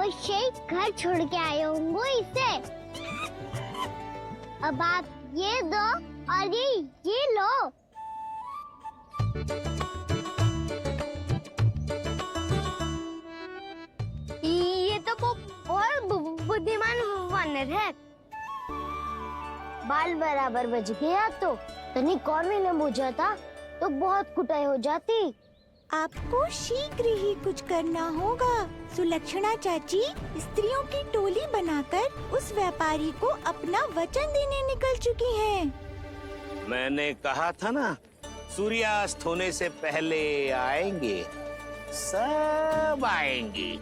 अवश्य घर छोड़ के आए होंगे इसे। अब आप ये दो और ये लो। ये तो बहुत बुद्धिमान वानर है। बाल बराबर बज गया तो तनिक और भी न बुझा था तो बहुत कुटाई हो जाती। आपको शीघ्र ही कुछ करना होगा। सुलक्षणा चाची स्त्रियों की टोली बनाकर उस व्यापारी को अपना वचन देने निकल चुकी हैं। मैंने कहा था ना, सूर्यास्त होने से पहले आएंगे, सब आएंगी।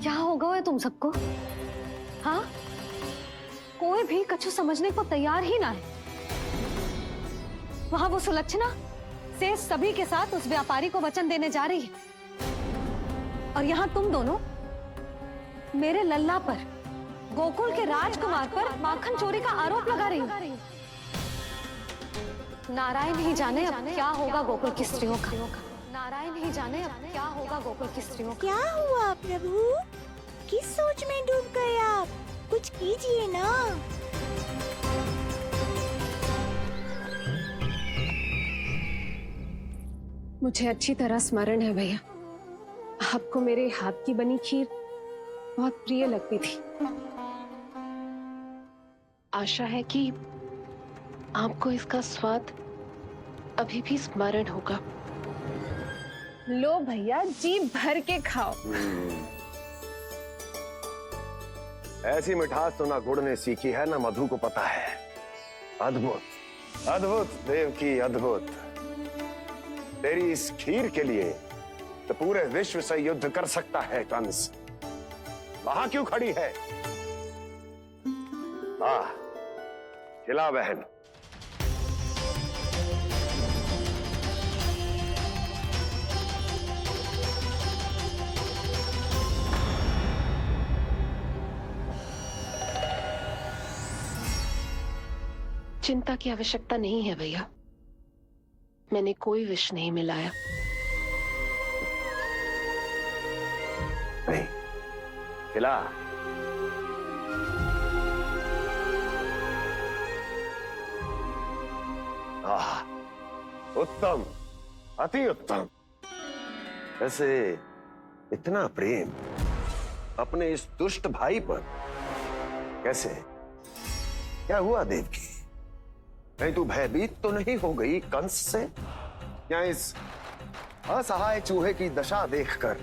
क्या होगा तुम सबको? हाँ, कोई भी कछु समझने को तैयार ही ना है। वहां वो सुलक्षणा से सभी के साथ उस व्यापारी को वचन देने जा रही है, और यहाँ तुम दोनों मेरे लल्ला पर, गोकुल के राजकुमार पर माखन चोरी का आरोप लगा रही हो। नारायण ही जाने अब क्या होगा गोकुल की स्त्रियों का। नारायण ही जाने अब क्या होगा गोकुल की स्त्रियों का। क्या हुआ प्रभु? किस सोच में डूब गए आप? कुछ कीजिए ना। मुझे अच्छी तरह स्मरण है भैया, आपको मेरे हाथ की बनी खीर बहुत प्रिय लगती थी। आशा है कि आपको इसका स्वाद अभी भी स्मरण होगा। लो भैया, जी भर के खाओ। ऐसी मिठास तो ना गुड़ ने सीखी है ना मधु को पता है। अद्भुत, अद्भुत देवकी, अद्भुत। तेरी इस खीर के लिए तो पूरे विश्व से युद्ध कर सकता है कंस। वहां क्यों खड़ी है? खिला बहन। चिंता की आवश्यकता नहीं है भैया, मैंने कोई विष नहीं मिलाया। नहीं, खिला। उत्तम, अति उत्तम। वैसे इतना प्रेम अपने इस दुष्ट भाई पर कैसे? क्या हुआ देवकी? नहीं तू भयभीत तो नहीं हो गई कंस से? या इस असहाय चूहे की दशा देखकर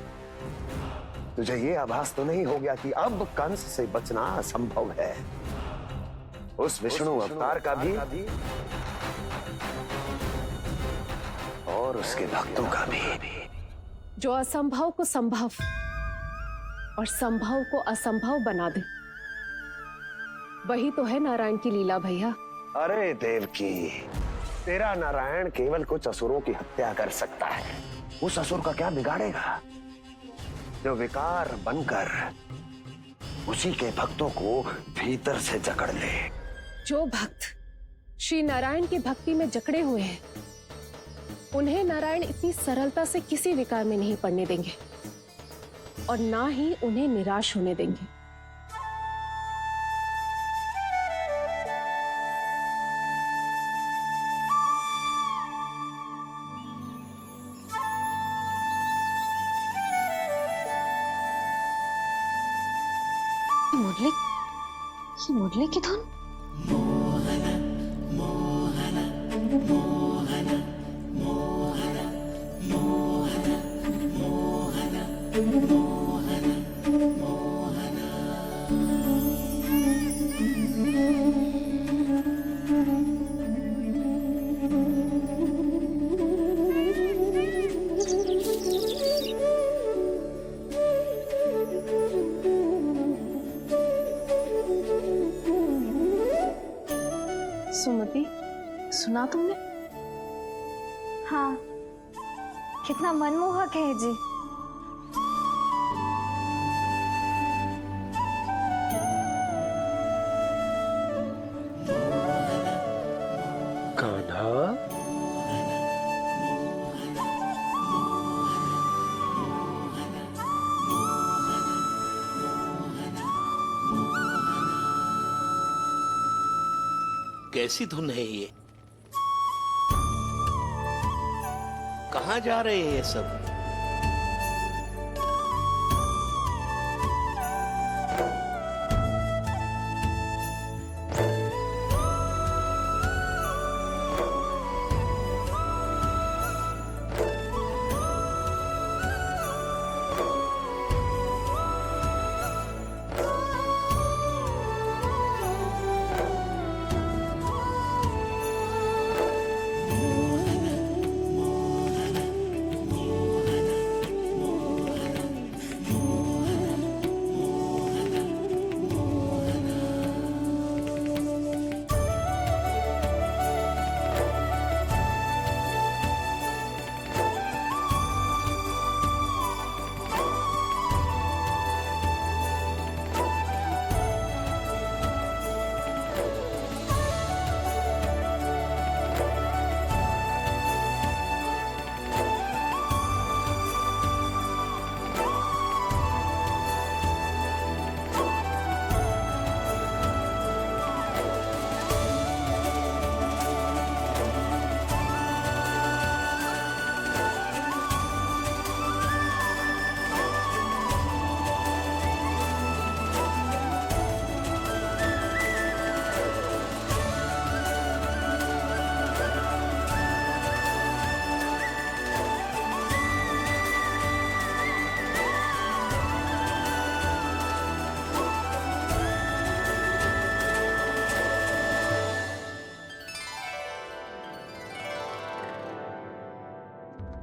तुझे ये आभास तो नहीं हो गया कि अब कंस से बचना असंभव है? उस विष्णु अवतार का भी और उसके भक्तों का भी। जो असंभव को संभव और संभव को असंभव बना दे, वही तो है नारायण की लीला भैया। अरे देवकी, तेरा नारायण केवल कुछ असुरों की हत्या कर सकता है। उस असुर का क्या बिगाड़ेगा जो विकार बनकर उसी के भक्तों को भीतर से जकड़ ले। जो भक्त श्री नारायण की भक्ति में जकड़े हुए हैं, उन्हें नारायण इतनी सरलता से किसी विकार में नहीं पड़ने देंगे और ना ही उन्हें निराश होने देंगे। मुरली की धुन। सुमति, सुना तुमने? हाँ, कितना मनमोहक है जी। कान्हा, कैसी धुन है ये? कहाँ जा रहे हैं ये सब?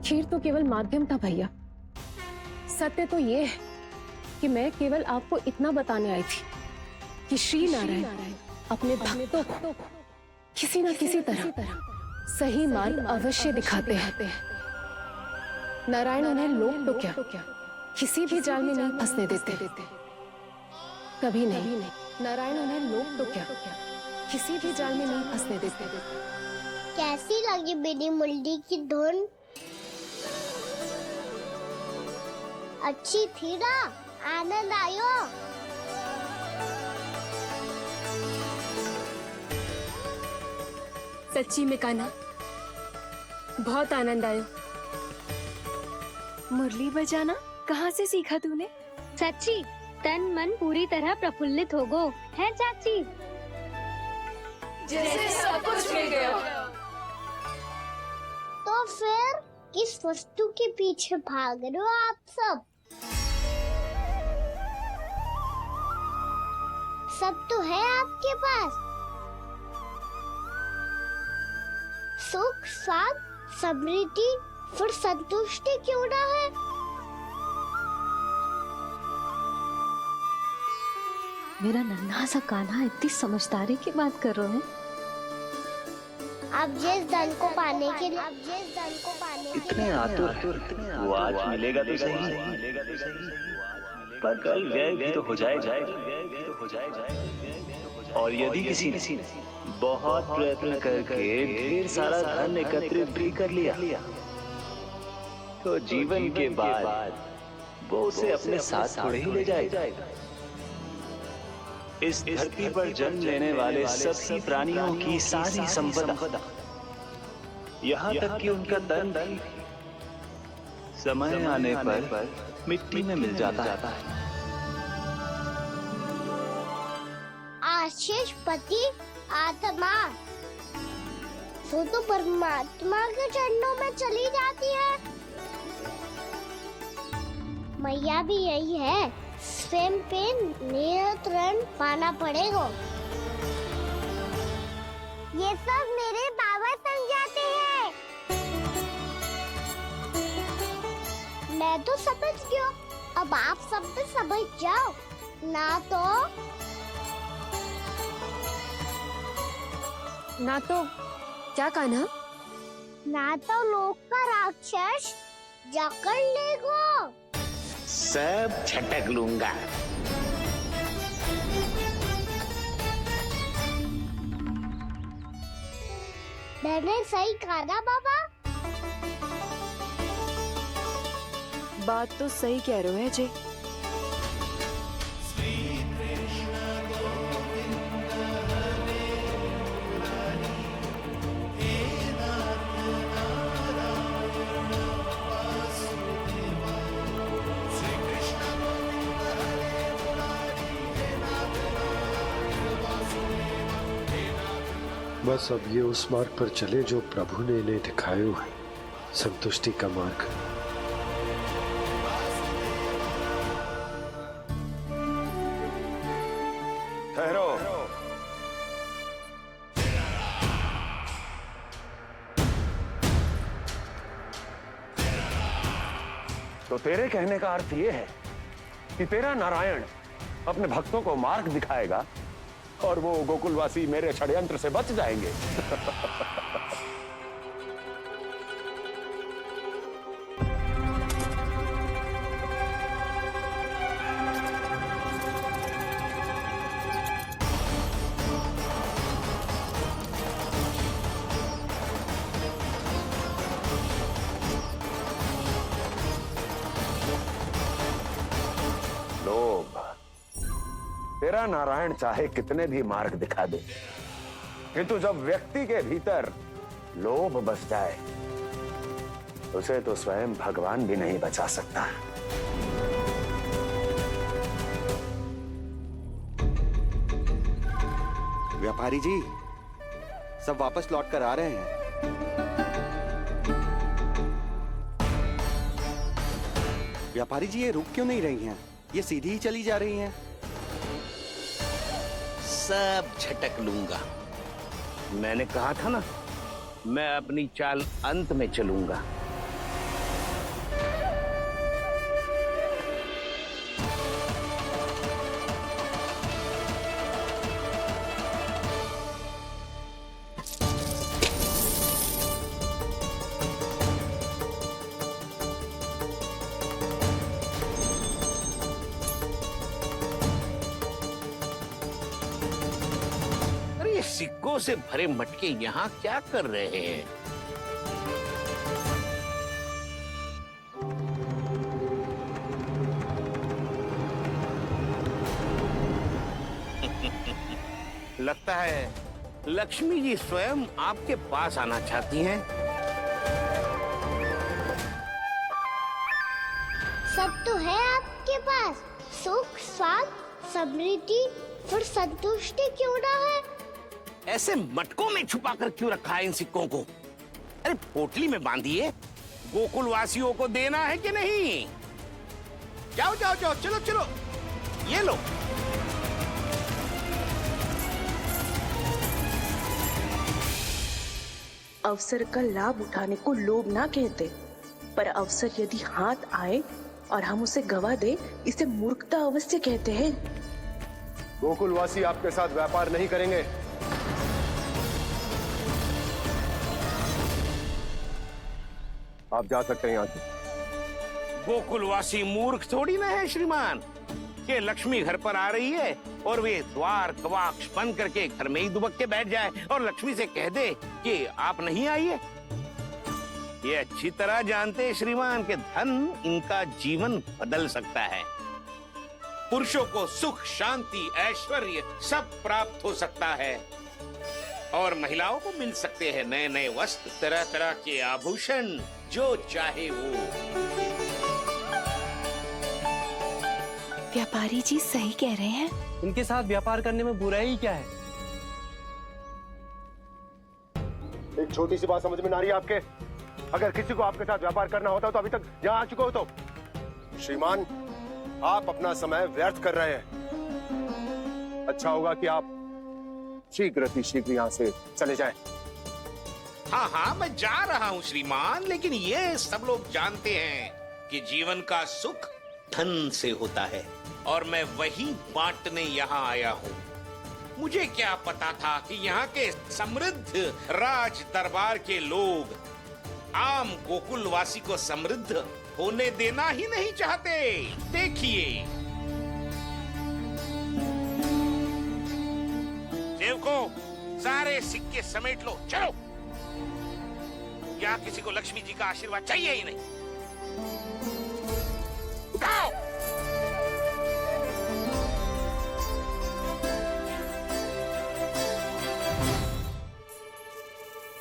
खीर तो केवल माध्यम था भैया। सत्य तो ये है कि मैं केवल आपको इतना बताने आई थी कि श्री नारायण अपने भक्तों को किसी न किसी तरह सही मार्ग अवश्य दिखाते हैं। नारायण उन्हें लोक तो क्या किसी भी जाल में नहीं फंसने देते, कभी नहीं। नारायण उन्हें लोक तो क्या किसी भी जाल में नहीं फंसने देते। कैसी लगी मेरी मुंडी की धुन? अच्छी थी ना? आनंद आयो? सच्ची में कान्हा, बहुत आनंद आया। मुरली बजाना कहाँ से सीखा तूने? सच्ची तन मन पूरी तरह प्रफुल्लित हो गो है चाची। जैसे सब कुछ मिल गया। तो फिर किस वस्तु के पीछे भाग रहे हो आप सब? सब तो है आपके पास। सुख, स्वाद, समृद्धि, फिर संतुष्टि क्यों ना है? मेरा नन्हा सा कान्हा इतनी समझदारी की बात कर रहे हैं। अब जिस धन को पाने के लिए इतने आतुर वो आज मिलेगा तो सही, पर कल व्यय भी तो हो जाएगा। और यदि किसी ने बहुत प्रयत्न करके ढेर सारा धन एकत्रित भी कर लिया, तो जीवन के बाद वो उसे अपने साथ थोड़े ही ले जाएगा। इस धरती पर जन्म लेने वाले सभी प्राणियों की सारी संपदा, यहाँ तक कि उनका तन भी समय आने पर मिट्टी में मिल जाता है। आशीष पति आत्मा तो परमात्मा के चरणों में चली जाती है। मैया भी यही है, स्वयं पे नियंत्रण पाना पड़ेगा। ये सब मेरे बाबा समझाते हैं। मैं तो समझ गया, अब आप सब भी समझ जाओ ना तो क्या कान्हा? ना तो लोक का राक्षस जकड़ लेगा। सब झटक लूंगा। मैंने सही कहा ना बाबा? बात तो सही कह रहे हो अजय। बस अब ये उस मार्ग पर चले जो प्रभु ने इन्हें दिखाया है, संतुष्टि का मार्ग। ठहरो। तो तेरे कहने का अर्थ यह है कि तेरा नारायण अपने भक्तों को मार्ग दिखाएगा और वो गोकुलवासी मेरे षड्यंत्र से बच जाएंगे। लोभ। तेरा नारायण चाहे कितने भी मार्ग दिखा दे, किंतु जब व्यक्ति के भीतर लोभ बस जाए उसे तो स्वयं भगवान भी नहीं बचा सकता। व्यापारी जी, सब वापस लौट कर आ रहे हैं। व्यापारी जी, ये रुक क्यों नहीं रही हैं? ये सीधी ही चली जा रही हैं। सब झटक लूंगा। मैंने कहा था ना, मैं अपनी चाल अंत में चलूंगा। सिक्कों से भरे मटके यहाँ क्या कर रहे हैं? लगता है लक्ष्मी जी स्वयं आपके पास आना चाहती हैं। सब तो है आपके पास, सुख, स्वाद, समृद्धि, फिर संतुष्टि क्यों ना है? ऐसे मटकों में छुपाकर क्यों रखा है इन सिक्कों को? अरे पोटली में बांधिए, गोकुल वासियों को देना है कि नहीं? जाओ जाओ जाओ, चलो चलो, ये लो। अवसर का लाभ उठाने को लोभ ना कहते, पर अवसर यदि हाथ आए और हम उसे गवा दे, इसे मूर्खता अवश्य कहते हैं। गोकुलवासी आपके साथ व्यापार नहीं करेंगे। आप जा सकते हैं यहाँ से। गोकुलवासी मूर्ख थोड़ी ना है श्रीमान, कि लक्ष्मी घर पर आ रही है और वे द्वार कवाक्ष बंद करके घर में ही दुबक के बैठ जाए और लक्ष्मी से कह दे कि आप नहीं आइए। ये अच्छी तरह जानते हैं श्रीमान कि धन इनका जीवन बदल सकता है। पुरुषों को सुख, शांति, ऐश्वर्य सब प्राप्त हो सकता है और महिलाओं को मिल सकते हैं नए नए वस्त्र, तरह तरह के आभूषण, जो चाहे वो। व्यापारी जी सही कह रहे हैं। इनके साथ व्यापार करने में बुराई क्या है? एक छोटी सी बात समझ में ना रही है आपके? अगर किसी को आपके साथ व्यापार करना होता तो अभी तक यहाँ आ चुके हो। तो श्रीमान, आप अपना समय व्यर्थ कर रहे हैं। अच्छा होगा कि आप शीघ्र यहाँ से चले जाएं। हाँ हाँ, मैं जा रहा हूँ श्रीमान, लेकिन ये सब लोग जानते हैं कि जीवन का सुख धन से होता है और मैं वही बांटने यहाँ आया हूँ। मुझे क्या पता था कि यहाँ के समृद्ध राज दरबार के लोग आम गोकुलवासी को समृद्ध होने देना ही नहीं चाहते। देखिए सेवकों, सारे सिक्के समेट लो, चलो। यहाँ किसी को लक्ष्मी जी का आशीर्वाद चाहिए ही नहीं। उठाओ।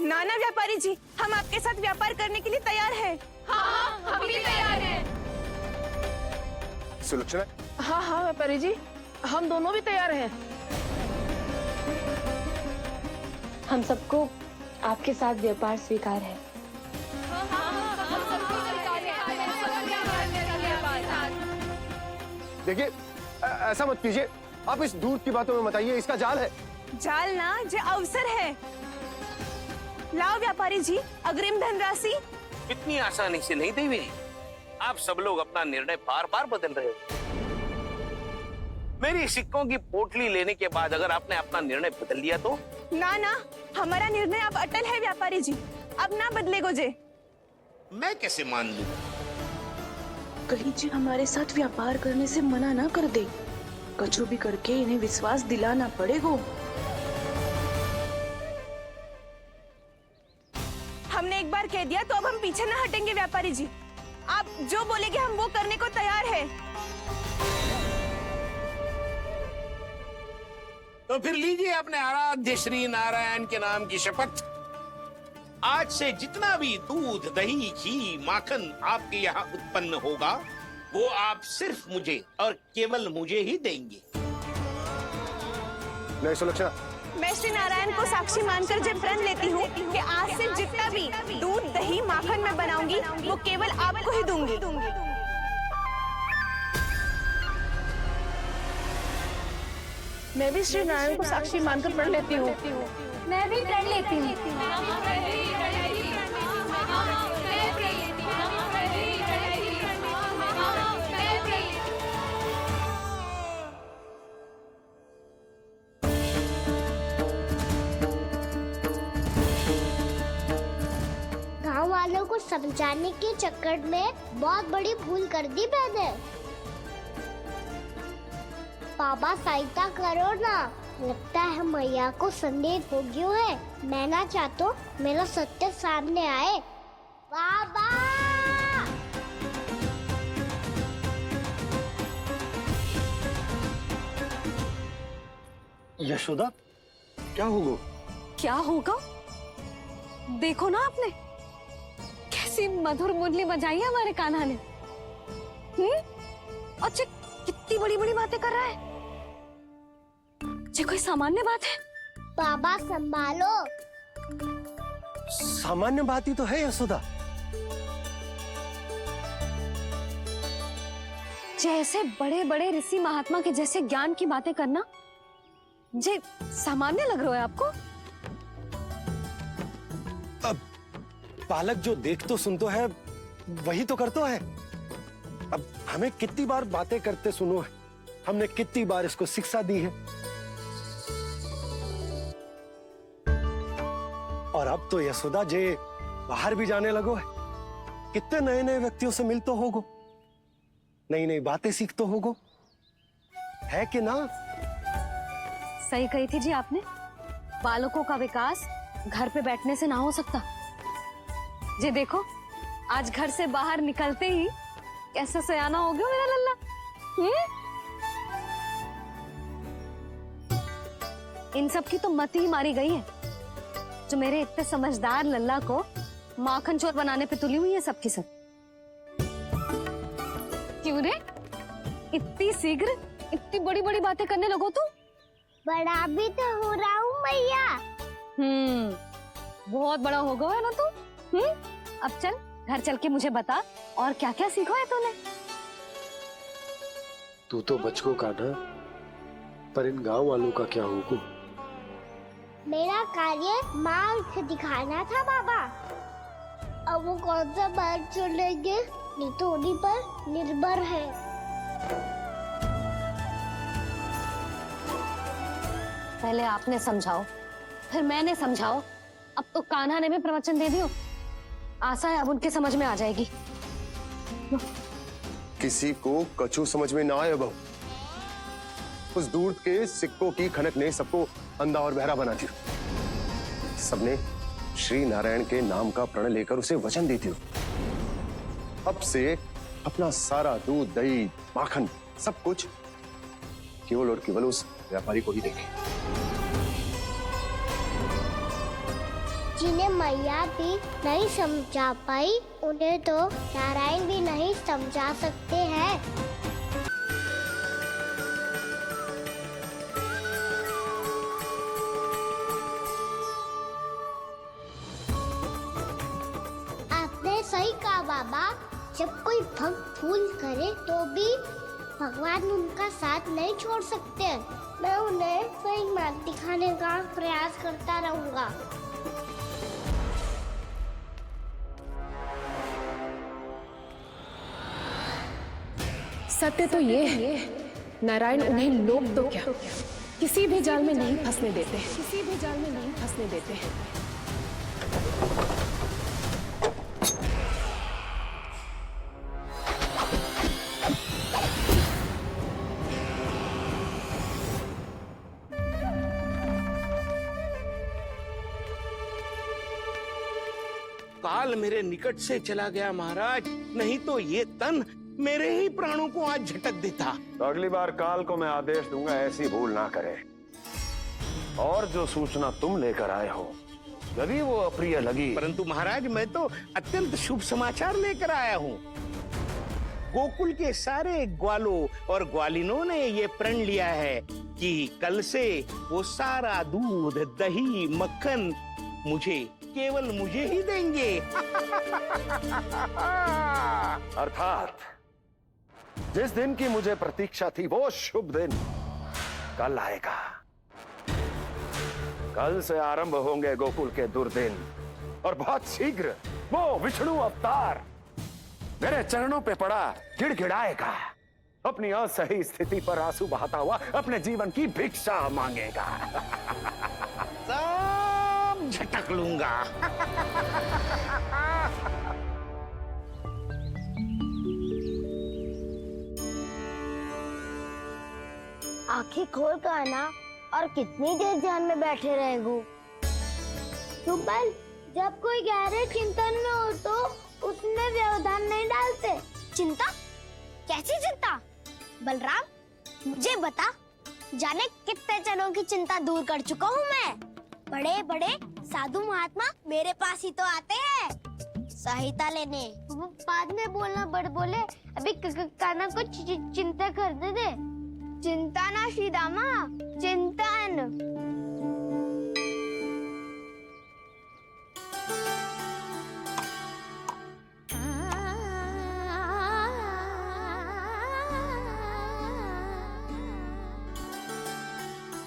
नाना व्यापारी जी, हम आपके साथ व्यापार करने के लिए तैयार हैं। हाँ, हम भी तैयार हैं। सुलक्षणा? हाँ हाँ व्यापारी जी, हम दोनों भी तैयार हैं। हम सबको आपके साथ व्यापार स्वीकार है। देखिए, ऐसा मत कीजिए। आप इस दूध की बातों में मत आइए, इसका जाल है। जाल ना, जे अवसर है। लाओ व्यापारी जी अग्रिम धनराशि। इतनी आसानी से नहीं देवी जी। आप सब लोग अपना निर्णय बार बार बदल रहे हो। मेरी सिक्कों की पोटली लेने के बाद अगर आपने अपना निर्णय बदल लिया तो? ना ना, हमारा निर्णय अब अटल है व्यापारी जी, अब ना बदलेगो जे। मैं कैसे मान लूं? कहीं जी हमारे साथ व्यापार करने से मना ना कर दे। कछु भी करके इन्हें विश्वास दिलाना पड़ेगा। हमने एक बार कह दिया तो अब हम पीछे ना हटेंगे व्यापारी जी। आप जो बोलेंगे हम वो करने को तैयार है। तो फिर लीजिए अपने आराध्य श्री नारायण के नाम की शपथ। आज से जितना भी दूध, दही, घी, माखन आपके यहाँ उत्पन्न होगा वो आप सिर्फ मुझे और केवल मुझे ही देंगे। नहीं सुलक्षणा, मैं श्री नारायण को साक्षी मानकर जब प्रण लेती हूँ कि आज से जितना भी दूध, दही, माखन मैं बनाऊंगी वो केवल आपको ही दूंगी। मैं भी श्री नारायण को साक्षी मानकर प्रण लेती हूँ। मैं भी प्रण लेती हूँ। गांव वालों को समझाने के चक्कर में बहुत बड़ी भूल कर दी मैंने। बाबा सहायता करो ना। लगता है मैया को संदेह हो गया है। मैं ना चाहता मेरा सत्य सामने आए। बाबा! यशोदा, क्या होगा? क्या होगा? देखो ना आपने कैसी मधुर मुरली बजाई है हमारे कान्हा ने। अच्छा, कितनी बड़ी बड़ी बातें कर रहा है। ये कोई सामान्य बात है? बाबा संभालो। सामान्य बात ही तो है यशोदा। जैसे बड़े बड़े ऋषि महात्मा के जैसे ज्ञान की बातें करना जे सामान्य लग रहा है आपको? अब बालक जो देख तो सुन तो है वही तो कर तो है। अब हमें कितनी बार बातें करते सुनो है, हमने कितनी बार इसको शिक्षा दी है। और अब तो यशोदा जे बाहर भी जाने लगो है। कितने नए नए व्यक्तियों से मिल तो होगो, नई नई बातें सीख तो होगो, है कि ना? सही कही थी जी आपने। बालकों का विकास घर पे बैठने से ना हो सकता। जी देखो, आज घर से बाहर निकलते ही कैसा सयाना हो गया मेरा लल्ला। इन सब की तो मत ही मारी गई है जो मेरे इतने समझदार लल्ला को माखन चोर बनाने पे तुली हुई है सबकी सब। क्यों रे, इतनी शीघ्र इतनी बड़ी बड़ी बातें करने लगो तू? बड़ा भी तो हो रहा हूँ मैया। बहुत बड़ा हो गया है ना तू। अब चल घर चल के मुझे बता और क्या क्या सीखा है तूने। तू तो बचको कान्हा, पर इन गांव वालों का क्या होगा? मेरा कार्य मार्ग दिखाना था बाबा। अब वो कौन सा मार्ग चलेंगे नहीं तो उन्हीं पर निर्भर है। पहले आपने समझाओ, फिर मैंने समझाओ। अब तो कान्हा ने भी प्रवचन दे दियो। आशा है अब उनके समझ में आ जाएगी। किसी को कछु समझ में ना आए बहू। उस दूध के सिक्कों की खनक ने सबको अंधा और बहरा बना दिया। सबने श्री नारायण के नाम का प्रण लेकर उसे वचन दी थी। अब से अपना सारा दूध, दही, माखन सब कुछ केवल और केवल उस व्यापारी को ही देंगे। जिन्हें मैया भी नहीं समझा पाई उन्हें तो नारायण भी नहीं समझा सकते हैं। बाबा, जब कोई भक्त भूल करे तो भी भगवान उनका साथ नहीं छोड़ सकते। मैं उन्हें सही मार्ग दिखाने का प्रयास करता रहूंगा। सत्य तो ये है, नारायण उन्हें लोग तो क्या किसी भी जाल में नहीं फंसने देते, किसी भी जाल में नहीं फंसने देते हैं। काल मेरे निकट से चला गया महाराज, नहीं तो ये तन मेरे ही प्राणों को आज झटक देता। तो अगली बार काल को मैं आदेश दूंगा ऐसी भूल ना करे। और जो सूचना तुम लेकर आए हो यदि वो अप्रिय लगी, परंतु महाराज मैं तो अत्यंत शुभ समाचार लेकर आया हूँ। गोकुल के सारे ग्वालों और ग्वालिनों ने ये प्रण लिया है कि कल से वो सारा दूध, दही, मक्खन मुझे, केवल मुझे ही देंगे। अर्थात जिस दिन की मुझे प्रतीक्षा थी वो शुभ दिन कल आएगा। कल से आरंभ होंगे गोकुल के दुर्दिन और बहुत शीघ्र वो विष्णु अवतार मेरे चरणों पे पड़ा गिड़गिड़ाएगा, अपनी असही स्थिति पर आंसू बहाता हुआ अपने जीवन की भिक्षा मांगेगा। सब झटक लूंगा। आंखें खोल कर आना और कितनी देर ध्यान में बैठे रहेगो। सुबल, जब कोई गहरे चिंतन में हो तो उसमें व्यवधान नहीं डालते। चिंता? कैसी चिंता? बलराम, मुझे बता, जाने कितने जनों की चिंता दूर कर चुका हूँ मैं। बड़े बड़े साधु महात्मा मेरे पास ही तो आते हैं सहायता लेने। बाद में बोलना बड़ बोले, अभी काना को चिंता करने दे। चिंता ना श्रीदामा, चिंतन।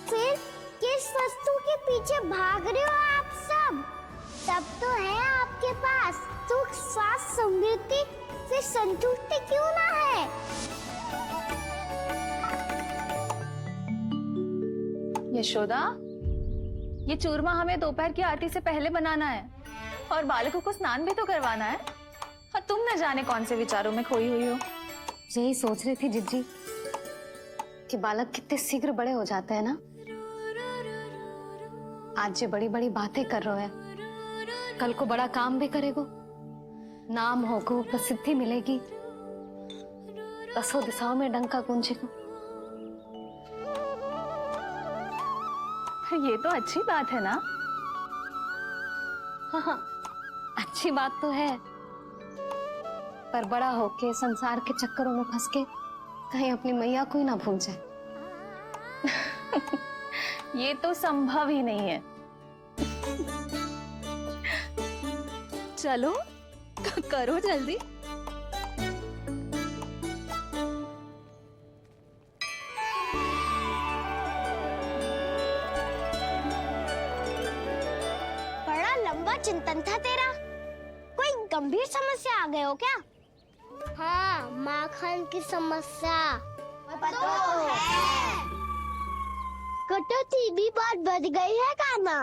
फिर किस वस्तु के पीछे भाग रहे हो आप सब? सब तो है आपके पास, सुख, स्वास्थ्य, समृद्धि, फिर संतुष्टि क्यों ना है? यशोदा, ये चूरमा हमें दोपहर की आरती से पहले बनाना है और बालकों को स्नान भी तो करवाना है। और तुम न जाने कौन से विचारों में खोई हुई हो। यही सोच रही थी जिज्जी कि बालक कितने शीघ्र बड़े हो जाते हैं ना। आज ये बड़ी बड़ी बातें कर रहे हैं, कल को बड़ा काम भी करेगो, नाम होगो, प्रसिद्धि मिलेगी, दसों दिशाओं में डंका गूंजेगो। ये तो अच्छी बात है ना? हाँ, अच्छी बात तो है, पर बड़ा होके संसार के चक्करों में फंस के कहीं अपनी मैया को ही ना भूल जाए। ये तो संभव ही नहीं है। चलो करो जल्दी। बड़ा लंबा चिंतन था तेरा। कोई गंभीर समस्या आ गए हो क्या? हाँ, माखन की समस्या तो है। कटौती भी बहुत बढ़ गई है काना।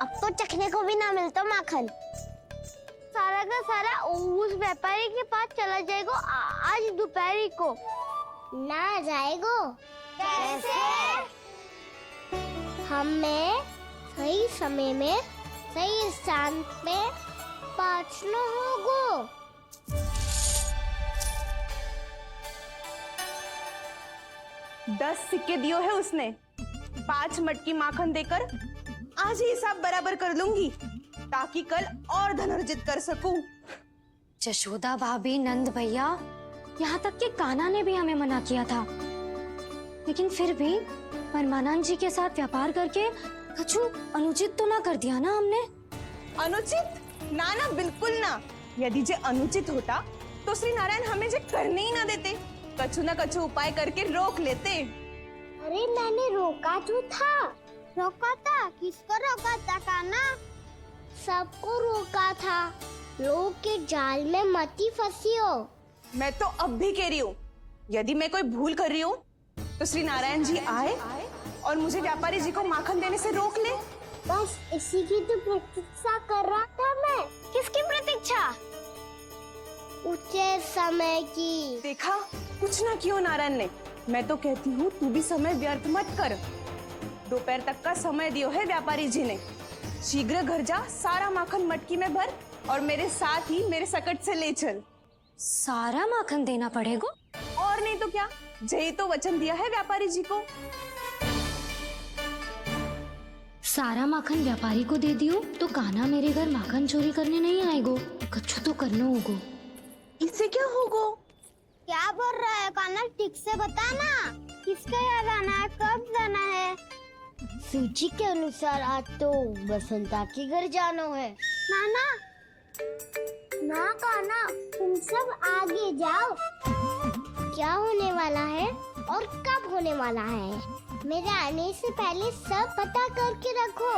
अब तो चखने को भी ना मिलता माखन। सारा का सारा उस व्यापारी के पास चला जाएगा आज दोपहर को। ना जाएगो? कैसे? हमें सही समय में सही स्थान पे पहुंचना होगा। दस सिक्के दियो है उसने, 5 मटकी माखन देकर आज ही हिसाब बराबर कर लूंगी ताकि कल और धन अर्जित कर सकूं। जशोदा भाभी, नंद भैया, यहाँ तक कि कान्हा ने भी हमें मना किया था, लेकिन फिर भी परमानंद जी के साथ व्यापार करके कछु अनुचित तो ना कर दिया ना हमने? अनुचित? ना ना, बिल्कुल ना। यदि जे अनुचित होता तो श्री नारायण हमें जे करने ही ना देते, कछु न कछु उपाय करके रोक लेते। अरे मैंने रोका तो था। रोका था? किसको रोका था कान्हा? सबको रोका था। लोग के जाल में मत ही फंसी हो। मैं तो अब भी कह रही हूँ, यदि मैं कोई भूल कर रही हूँ तो श्री नारायण जी आए और मुझे व्यापारी जी को माखन देने से रोक ले। बस इसी की तो प्रतीक्षा कर रहा था मैं। किसकी प्रतीक्षा? उचित समय की। देखा, कुछ ना किया नारायण ने। मैं तो कहती हूँ तू भी समय व्यर्थ मत कर। दोपहर तक का समय दियो है व्यापारी जी ने। शीघ्र घर जा, सारा माखन मटकी में भर और मेरे साथ ही मेरे सकट से ले चल। सारा माखन देना पड़ेगा? और नहीं तो क्या, जय तो वचन दिया है व्यापारी जी को। सारा माखन व्यापारी को दे दियो तो कान्हा मेरे घर माखन चोरी करने नहीं आएगो। कछु तो करना होगो। इससे क्या होगो? क्या बोल रहा है कान्हा? ठीक से बता ना। किसका यहाँ जाना है, कब जाना है? सूची के अनुसार आज तो बसंता के घर जाना है। नाना ना कान्हा, तुम सब आगे जाओ। क्या होने वाला है और कब होने वाला है, मेरे आने से पहले सब पता करके रखो।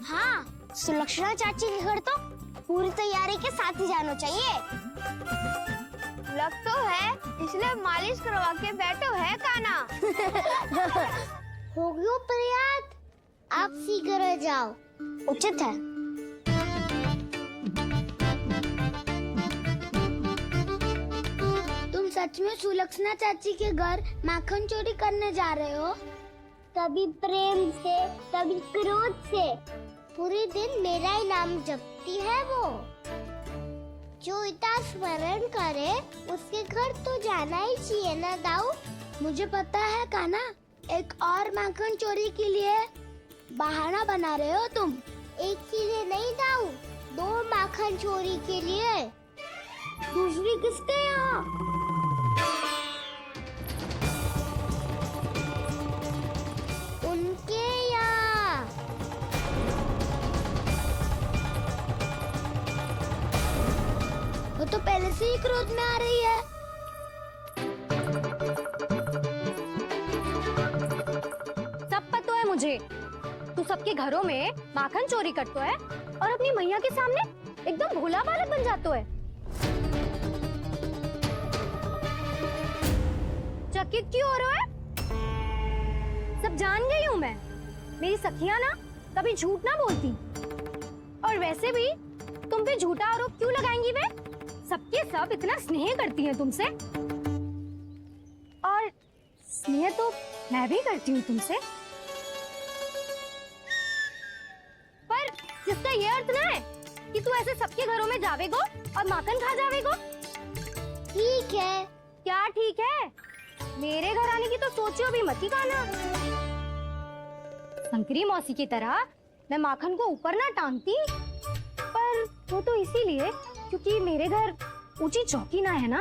हाँ, सुलक्षणा चाची के घर तो पूरी तैयारी के साथ ही जाना चाहिए। लग तो है, इसलिए मालिश करवा के बैठो है कान्हा। हो गयो प्रयास, आप शीघ्र जाओ। उचित है। तुम सच में सुलक्षणा चाची के घर माखन चोरी करने जा रहे हो? कभी प्रेम से, कभी क्रोध से, पूरे दिन मेरा ही नाम जपती है वो। जो इतना स्मरण करे उसके घर तो जाना ही चाहिए ना दाऊ। मुझे पता है कान्हा, एक और माखन चोरी के लिए बहाना बना रहे हो तुम। एक के लिए नहीं दाऊ, 2 माखन चोरी के लिए। दूसरी किसके यहाँ? उनके यहाँ। वो तो पहले से ही क्रोध में आ रही है। सब पता है मुझे, तू सबके घरों में माखन चोरी करतो है और अपनी मैया के सामने एकदम भोला बालक बन जातो है। चकित क्यों हो रहा है? सब जान गई हूँ मैं। मेरी सखियां ना कभी झूठ ना बोलती, और वैसे भी तुम पे झूठा आरोप क्यों लगाएंगी वे? सबके सब इतना स्नेह करती हैं तुमसे, और स्नेह तो मैं भी करती हूँ तुमसे, पर जिसका ये अर्थ ना है कि तू ऐसे सबके घरों में जावेगो और माखन खा जावेगो। ठीक है। क्या ठीक है? मेरे घर आने की तो सोचियो भी मत ही कान्हा। शंकरी मौसी की तरह मैं माखन को ऊपर ना टांगती, पर वो तो इसीलिए क्योंकि मेरे घर ऊंची चौकी ना है ना,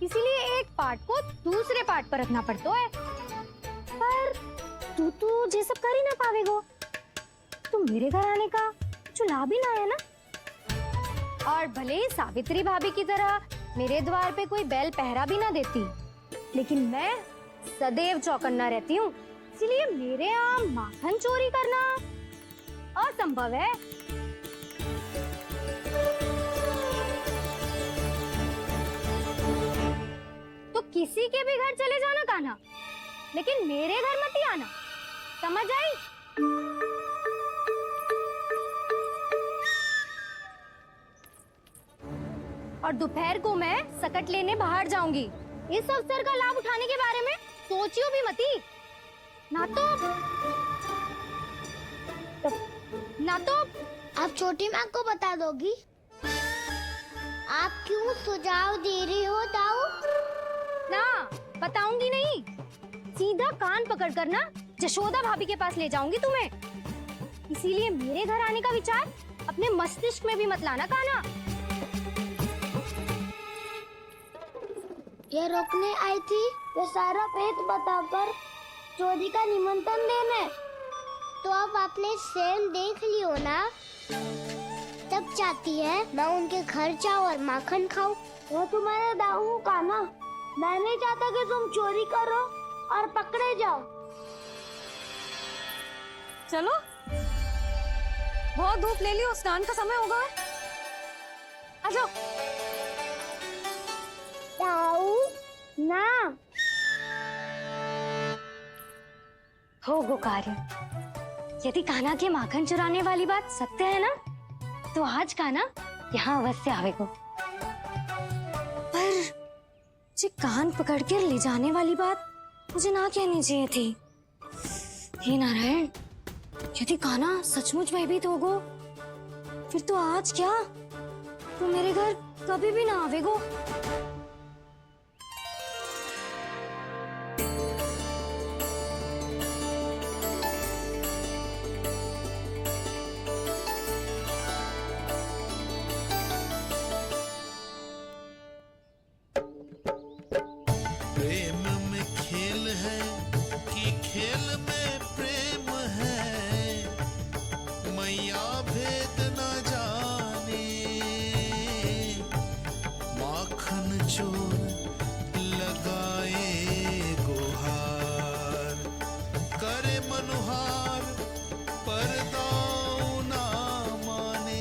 इसीलिए एक पार्ट को दूसरे पार्ट पर रखना पड़ता है। पर तू तो ये सब कर ही ना पावेगो, तो मेरे घर आने का कुछ लाभ ही ना है ना। और भले ही सावित्री भाभी की तरह मेरे द्वार पे कोई बैल पहरा भी ना देती, लेकिन मैं सदैव चौकन्ना रहती हूँ, इसलिए मेरे यहाँ माखन चोरी करना असंभव है। तो किसी के भी घर चले जाना कान्हा, लेकिन मेरे घर मत ही आना, समझ आई? और दोपहर को मैं सकट लेने बाहर जाऊंगी। इस अवसर का लाभ उठाने के बारे में सोचियो भी मती, ना तो आप छोटी माँ को बता दोगी? आप क्यों सुझाव दे रही हो दाऊ? ना, बताऊंगी नहीं। सीधा कान पकड़ कर ना जशोदा भाभी के पास ले जाऊंगी तुम्हें। इसीलिए मेरे घर आने का विचार अपने मस्तिष्क में भी मत लाना कान्हा। ये रोकने आई थी वो सारा पेट बताकर चोरी का निमंत्रण देने। तो अब आपने स्वयं देख लियो ना, तब जब चाहती है मैं उनके घर जाऊँ और माखन खाऊं। वो तुम्हारा दाऊ का ना, मैं नहीं चाहता कि तुम चोरी करो और पकड़े जाओ। चलो, बहुत धूप ले ली, स्नान का समय होगा। आ जाओ। दाऊ ना हो गो कार्य। यदि कान्हा के माखन चुराने वाली बात सत्य है ना, तो आज कान्हा यहाँ अवश्य आवेगो। पर जे कान पकड़ कर ले जाने वाली बात मुझे ना कहनी चाहिए थी। हे नारायण, यदि कान्हा सचमुच भयभीत होगो, फिर तो आज क्या, तो मेरे घर कभी भी ना आवेगो। प्रेम में खेल है कि खेल में प्रेम है, मैया भेद न जाने। माखन चोर लगाए गुहार, करे मनुहार पर दाऊ ना माने।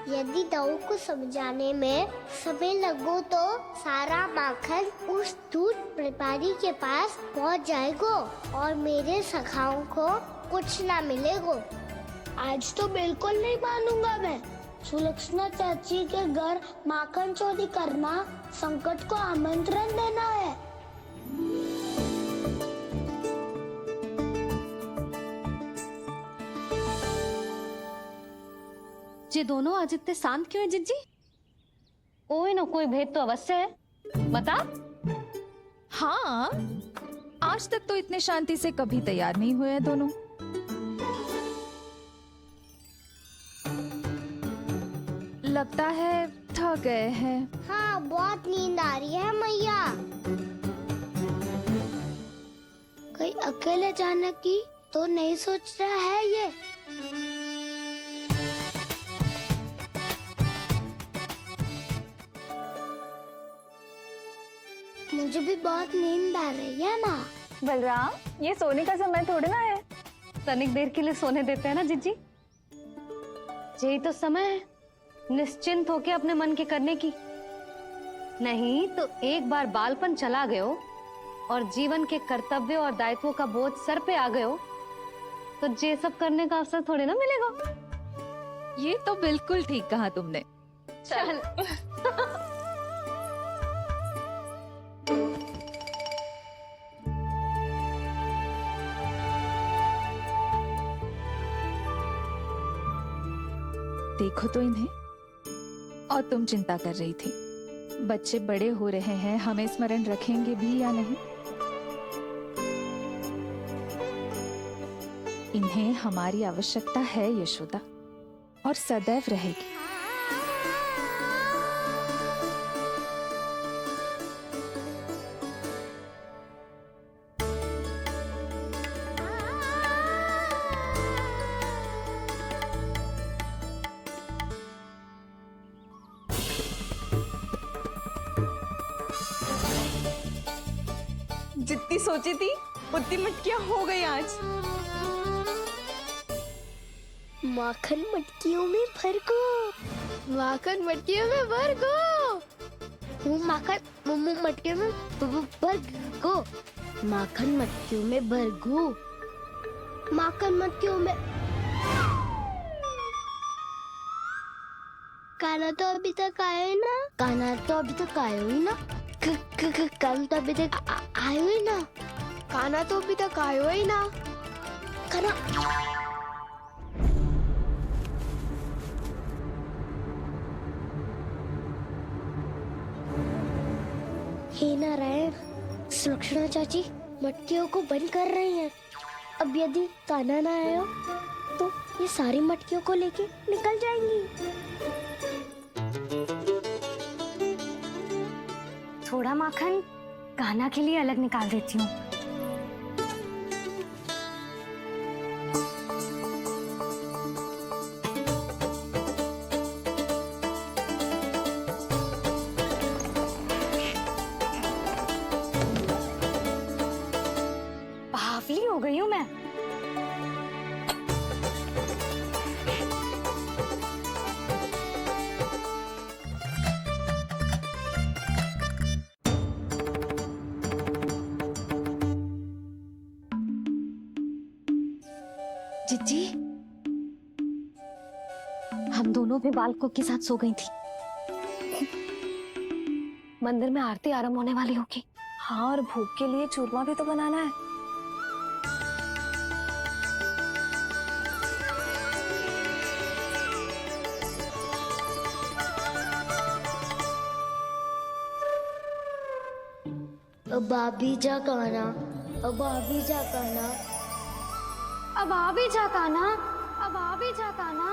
यदि दाऊ को समझाने में समय लगो तो सारा माखन उस दूध व्यापारी के पास पहुंच जाएगो और मेरे सखाओं को कुछ ना मिलेगो। आज तो बिल्कुल नहीं मानूंगा मैं। सुलक्षणा चाची के घर माखन चोरी करना संकट को आमंत्रण देना है। ये दोनों आज इतने शांत क्यों है जिज्जी? कोई ना कोई भेद तो अवश्य है, बता। हाँ, आज तक तो इतने शांति से कभी तैयार नहीं हुए हैं दोनों। लगता है थक गए हैं। हाँ, बहुत नींद आ रही है मैया। कहीं अकेले जाने की तो नहीं सोच रहा है ये? मुझे भी बहुत नींद आ रही है माँ। बलराम, ये सोने का समय थोड़ी ना है। तनिक देर के लिए सोने देते हैं ना जिज्जी। यही तो समय है निश्चिंत होके अपने मन के करने की। नहीं तो एक बार बालपन चला गयो और जीवन के कर्तव्यों और दायित्वों का बोझ सर पे आ गयो, तो ये सब करने का अवसर थोड़ी ना मिलेगा। ये तो बिल्कुल ठीक कहा तुमने। चल। देखो तो इन्हें। और तुम चिंता कर रही थी बच्चे बड़े हो रहे हैं, हमें स्मरण रखेंगे भी या नहीं। इन्हें हमारी आवश्यकता है यशोदा, और सदैव रहेगी। जितनी सोची थी उतनी मटकियां हो गई आज। माखन मटकियों में भर गो, माखन मटकियों में भर गो, माखन मटकियों में भर गो, माखन मटकियों में भर गो, माखन मटकियों में। कान्हा तो अभी तक आए ना, कान्हा तो अभी तक आयो ही ना, कान्हा तो अभी तक आयो ही ना, कान्हा तो अभी तक आयो ही ना, कान्हा। हे नारायण, सुलक्षणा चाची मटकियों को बंद कर रही हैं। अब यदि कान्हा ना आया तो ये सारी मटकियों को लेके निकल जाएंगी। थोड़ा माखन कान्हा के लिए अलग निकाल देती हूँ। गई हूँ मैं। जीजी, हम दोनों भी बालकों के साथ सो गई थी। मंदिर में आरती आरंभ होने वाली होगी। हाँ, और भूख के लिए चूरमा भी तो बनाना है। अब भाभी जा कहना, अब भाभी जा कहना, अब आ भी जा कान्हा, अब आ भी जा कान्हा।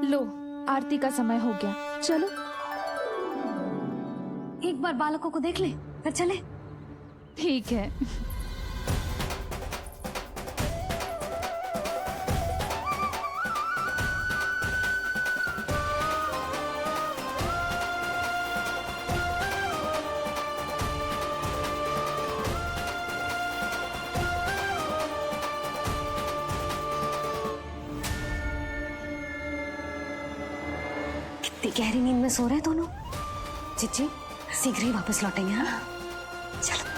लो, आरती का समय हो गया, चलो। एक बार बालकों को देख ले, फिर चले। ठीक है। कितनी गहरी नींद में सो रहे दोनों। जीजी शीघ्र ही वापस लौटेंगे। हाँ चलो।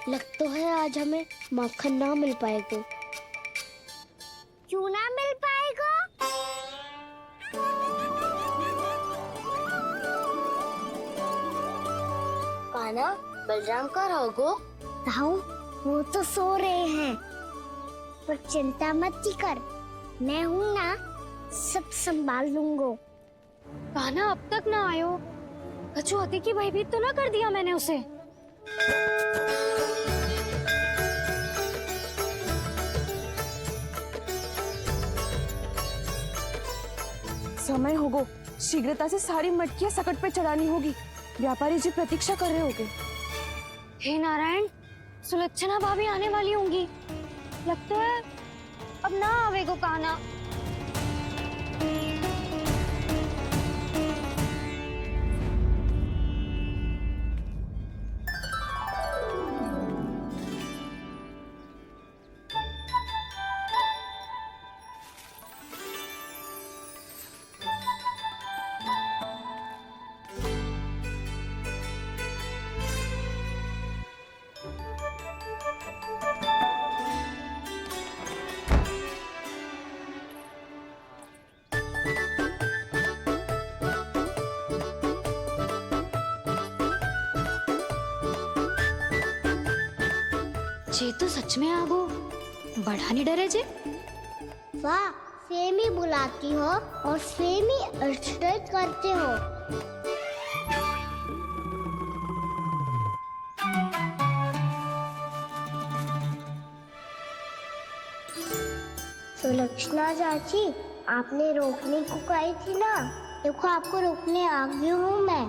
लग तो है आज हमें माखन ना मिल पाएगा। क्यों ना मिल पाएगा? कान्हा, बलराम का रहोगो? ताऊ, वो तो सो रहे हैं, पर चिंता मत कर, मैं हूँ ना, सब संभाल लूंगा। कान्हा अब तक ना आयो, कछुआती की भयभीत तो ना कर दिया मैंने उसे? समय होगो, शीघ्रता से सारी मटकियां सकट पे चढ़ानी होगी। व्यापारी जी प्रतीक्षा कर रहे होंगे। हे नारायण, सुलक्षणा भाभी आने वाली होंगी। लगता है अब ना आवेगो कान्हा। जे तो सच में आगो, बड़ा नहीं डरे जे। वाह, सेम ही बुलाती हो और सेम ही अर्चना करते हो। सुलक्षणा चाची, आपने रोकने को कही थी ना, देखो आपको रोकने आ गई हूँ मैं।